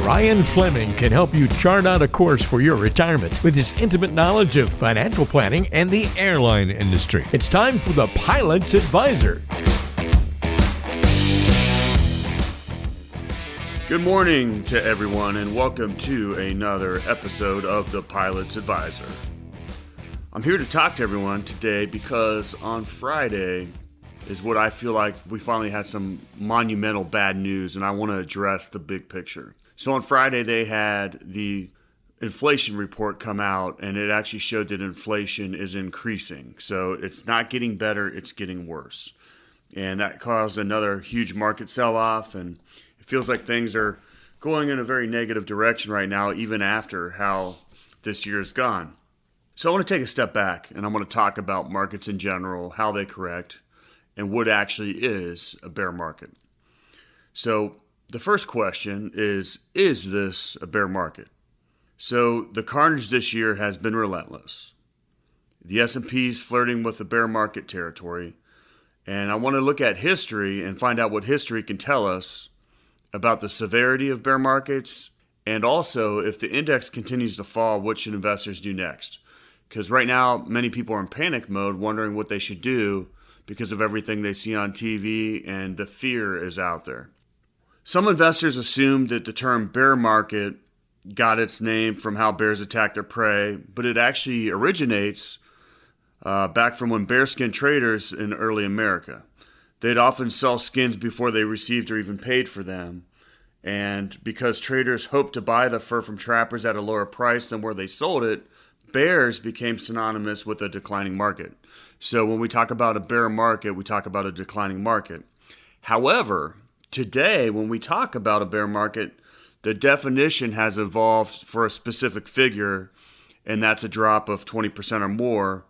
Ryan Fleming can help you chart out a course for your retirement with his intimate knowledge of financial planning and the airline industry. It's time for the Pilot's Advisor. Good morning to everyone, and welcome to another episode of the Pilot's Advisor. I'm here to talk to everyone today because on Friday is what I feel like we finally had some monumental bad news, and I want to address the big picture. So on Friday, they had the inflation report come out, and it actually showed that inflation is increasing. So it's not getting better, it's getting worse. And that caused another huge market sell-off, and it feels like things are going in a very negative direction right now, even after how this year's gone. So I want to take a step back, and I want to talk about markets in general, how they correct, and what actually is a bear market. So the first question is this a bear market? So the carnage this year has been relentless. The S&P is flirting with the bear market territory, and I want to look at history and find out what history can tell us about the severity of bear markets, and also if the index continues to fall, what should investors do next? Because right now, many people are in panic mode, wondering what they should do because of everything they see on TV, and the fear is out there. Some investors assume that the term bear market got its name from how bears attack their prey, but it actually originates back from when bearskin traders in early America. They'd often sell skins before they received or even paid for them, and because traders hoped to buy the fur from trappers at a lower price than where they sold it, bears became synonymous with a declining market. So when we talk about a bear market, we talk about a declining market. However, today, when we talk about a bear market, the definition has evolved for a specific figure, and that's a drop of 20% or more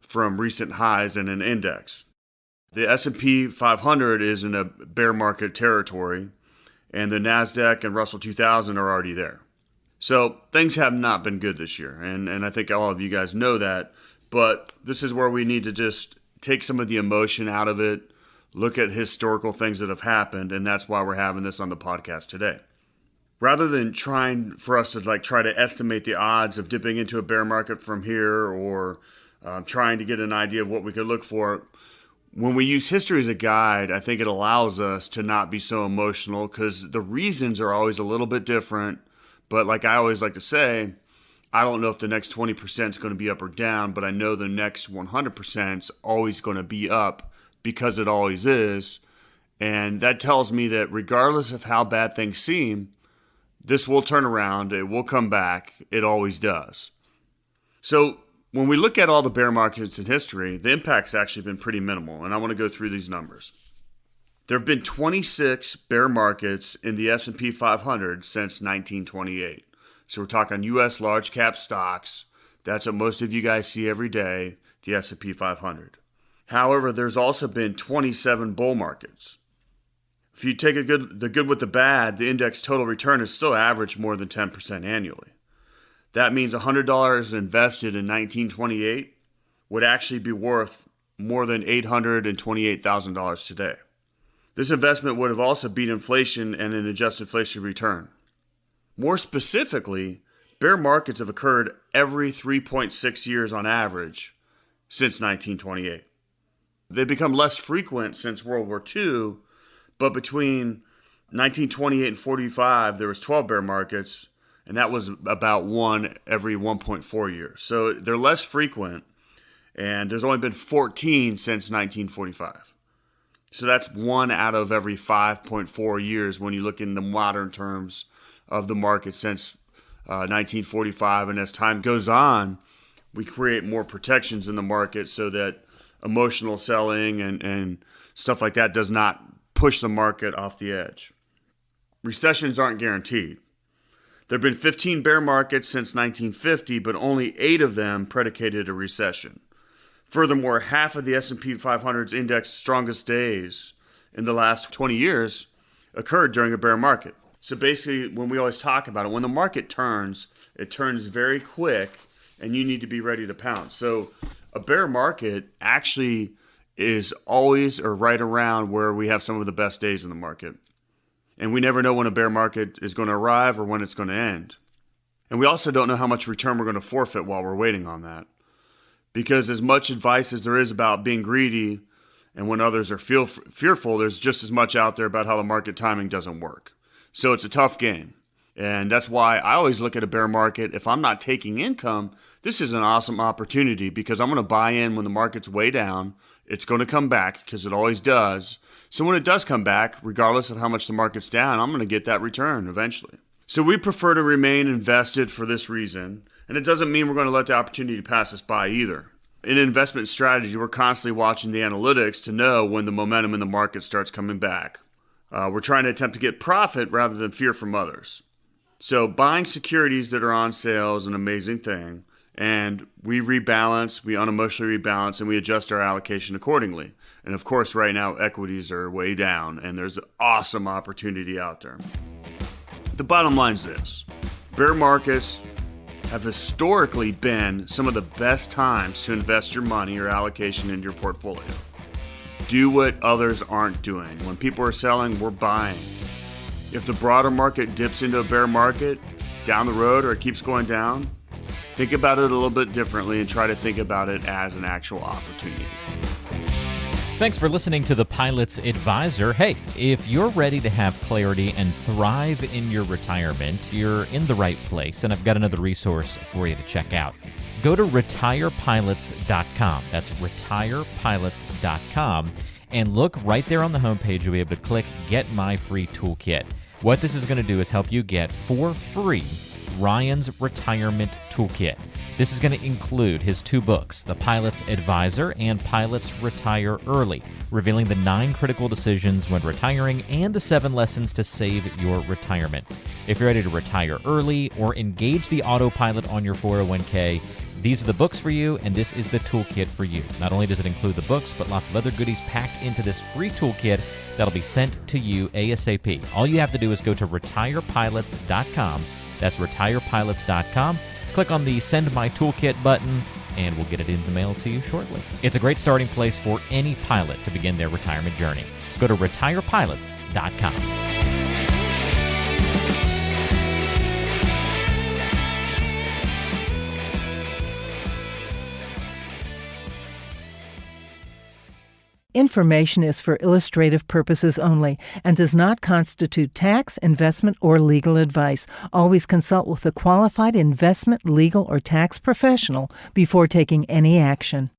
from recent highs in an index. The S&P 500 is in a bear market territory, and the NASDAQ and Russell 2000 are already there. So things have not been good this year, and I think all of you guys know that, but this is where we need to just take some of the emotion out of it, look at historical things that have happened, and that's why we're having this on the podcast today. Rather than trying for us to try to estimate the odds of dipping into a bear market from here, or trying to get an idea of what we could look for, when we use history as a guide, I think it allows us to not be so emotional, because the reasons are always a little bit different. But like I always like to say, I don't know if the next 20% is going to be up or down, but I know the next 100% is always going to be up, because it always is. And that tells me that regardless of how bad things seem, this will turn around, it will come back, it always does. So when we look at all the bear markets in history, the impact's actually been pretty minimal, and I want to go through these numbers. There have been 26 bear markets in the S&P 500 since 1928. So we're talking U.S. large cap stocks. That's what most of you guys see every day, the S&P 500. However, there's also been 27 bull markets. If you take the good with the bad, the index total return has still averaged more than 10% annually. That means $100 invested in 1928 would actually be worth more than $828,000 today. This investment would have also beat inflation and an adjusted inflation return. More specifically, bear markets have occurred every 3.6 years on average since 1928. They've become less frequent since World War II, but between 1928 and 45, there was 12 bear markets, and that was about one every 1.4 years. So they're less frequent, and there's only been 14 since 1945. So that's one out of every 5.4 years when you look in the modern terms of the market since 1945. And as time goes on, we create more protections in the market so that emotional selling and stuff like that does not push the market off the edge. Recessions aren't guaranteed. There have been 15 bear markets since 1950, but only 8 of them predicated a recession. Furthermore, half of the S&P 500's index strongest days in the last 20 years occurred during a bear market. So basically, when we always talk about it, when the market turns, it turns very quick, and you need to be ready to pounce. So a bear market actually is always or right around where we have some of the best days in the market. And we never know when a bear market is going to arrive or when it's going to end. And we also don't know how much return we're going to forfeit while we're waiting on that. Because as much advice as there is about being greedy and when others are fearful, there's just as much out there about how the market timing doesn't work. So it's a tough game. And that's why I always look at a bear market. If I'm not taking income, this is an awesome opportunity because I'm going to buy in when the market's way down. It's going to come back because it always does. So when it does come back, regardless of how much the market's down, I'm going to get that return eventually. So we prefer to remain invested for this reason. And it doesn't mean we're going to let the opportunity pass us by either. In investment strategy, we're constantly watching the analytics to know when the momentum in the market starts coming back. We're trying to attempt to get profit rather than fear from others. So buying securities that are on sale is an amazing thing. And we rebalance, we unemotionally rebalance, and we adjust our allocation accordingly. And of course, right now, equities are way down, and there's an awesome opportunity out there. The bottom line is this. Bear markets have historically been some of the best times to invest your money or allocation in your portfolio. Do what others aren't doing. When people are selling, we're buying. If the broader market dips into a bear market down the road or it keeps going down, think about it a little bit differently and try to think about it as an actual opportunity. Thanks for listening to the Pilot's Advisor. Hey, if you're ready to have clarity and thrive in your retirement, you're in the right place, and I've got another resource for you to check out. Go to retirepilots.com. That's retirepilots.com, and look right there on the homepage. You'll be able to click Get My Free Toolkit. What this is going to do is help you get for free Ryan's Retirement Toolkit. This is going to include his 2 books, The Pilot's Advisor and Pilots Retire Early, revealing the 9 critical decisions when retiring and the 7 lessons to save your retirement. If you're ready to retire early or engage the autopilot on your 401k, these are the books for you, and this is the toolkit for you. Not only does it include the books, but lots of other goodies packed into this free toolkit that'll be sent to you ASAP. All you have to do is go to retirepilots.com. That's retirepilots.com. Click on the Send My Toolkit button, and we'll get it in the mail to you shortly. It's a great starting place for any pilot to begin their retirement journey. Go to retirepilots.com. Information is for illustrative purposes only and does not constitute tax, investment, or legal advice. Always consult with a qualified investment, legal, or tax professional before taking any action.